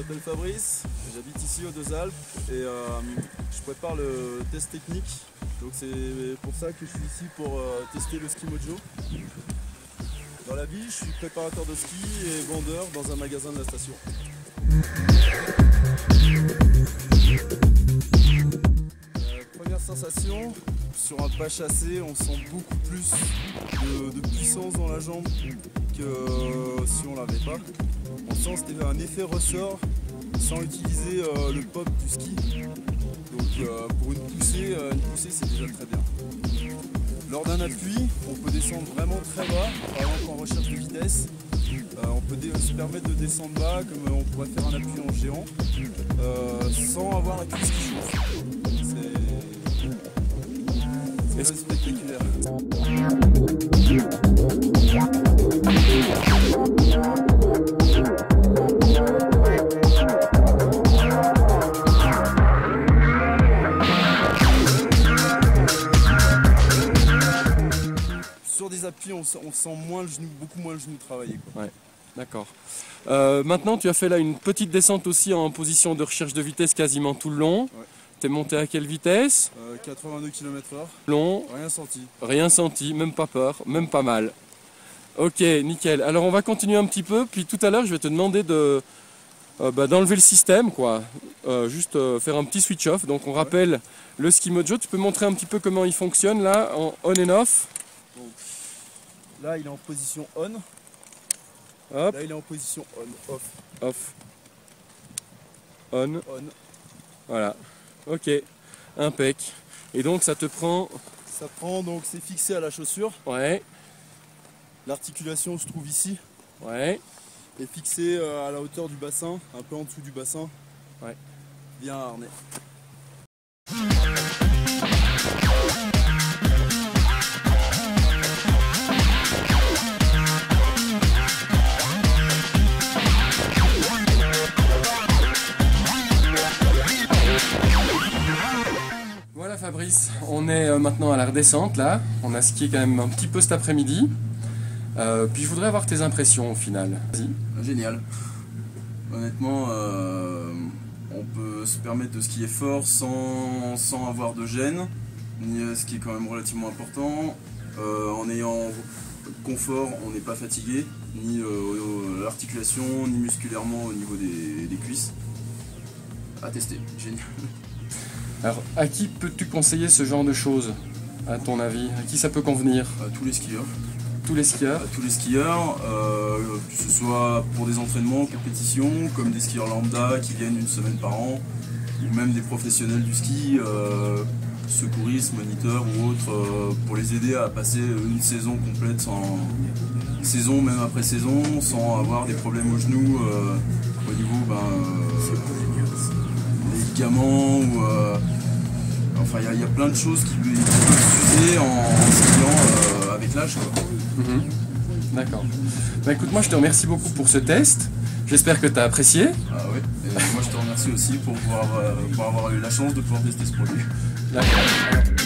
m'appelle Fabrice, j'habite ici aux Deux Alpes et je prépare le test technique. Donc c'est pour ça que je suis ici pour tester le ski mojo. Dans la vie, je suis préparateur de ski et vendeur dans un magasin de la station. Première sensation, sur un pas chassé, on sent beaucoup plus de puissance dans la jambe que si on l'avait pas. On sent que c'était un effet ressort sans utiliser le pop du ski. Donc pour une poussée c'est déjà très bien. Lors d'un appui, on peut descendre vraiment très bas, par exemple en recherche de vitesse. On peut se permettre de descendre bas comme on pourrait faire un appui en géant sans avoir la cuisse qui chauffe. C'est spectaculaire. Sur des appuis, on sent moins le genou, beaucoup moins le genou travailler, quoi. Ouais, d'accord. Maintenant, tu as fait là une petite descente aussi en position de recherche de vitesse quasiment tout le long. Ouais. T'es monté à quelle vitesse? 82 km/h. Long. Rien senti. Rien senti, même pas peur, même pas mal. Ok, nickel. Alors on va continuer un petit peu, puis tout à l'heure je vais te demander de d'enlever le système, quoi. Juste faire un petit switch off. Donc on rappelle le ski mojo. Tu peux montrer un petit peu comment il fonctionne là, en on and off. Donc, là il est en position on. Hop. Là il est en position on, off. Off. On. On. Voilà. Ok. Impec. Et donc ça te prend... Ça prend, donc c'est fixé à la chaussure. Ouais. L'articulation se trouve ici. Ouais. Et fixé à la hauteur du bassin, un peu en dessous du bassin. Ouais. Bien harnais. Voilà Fabrice, on est maintenant à la redescente là. On a skié quand même un petit peu cet après-midi. Puis je voudrais avoir tes impressions au final. Vas-y. Génial. Honnêtement, on peut se permettre de skier fort sans avoir de gêne, ce qui est quand même relativement important. En ayant confort, on n'est pas fatigué, ni à l'articulation, ni musculairement au niveau des cuisses. À tester, génial. Alors, à qui peux-tu conseiller ce genre de choses, à ton avis? À qui ça peut convenir? À tous les skieurs. Tous les skieurs? À tous les skieurs, que ce soit pour des entraînements, compétitions, comme des skieurs lambda qui viennent une semaine par an, ou même des professionnels du ski, secouristes, moniteurs ou autres, pour les aider à passer une saison complète, saison même après saison, sans avoir des problèmes aux genoux, au niveau les ligaments ou enfin il y a plein de choses qui peuvent s'user en skiant avec l'âge. D'accord. Bah écoute, moi je te remercie beaucoup pour ce test. J'espère que tu as apprécié. Ah oui, et moi je te remercie aussi pour avoir eu la chance de pouvoir tester ce produit. D'accord.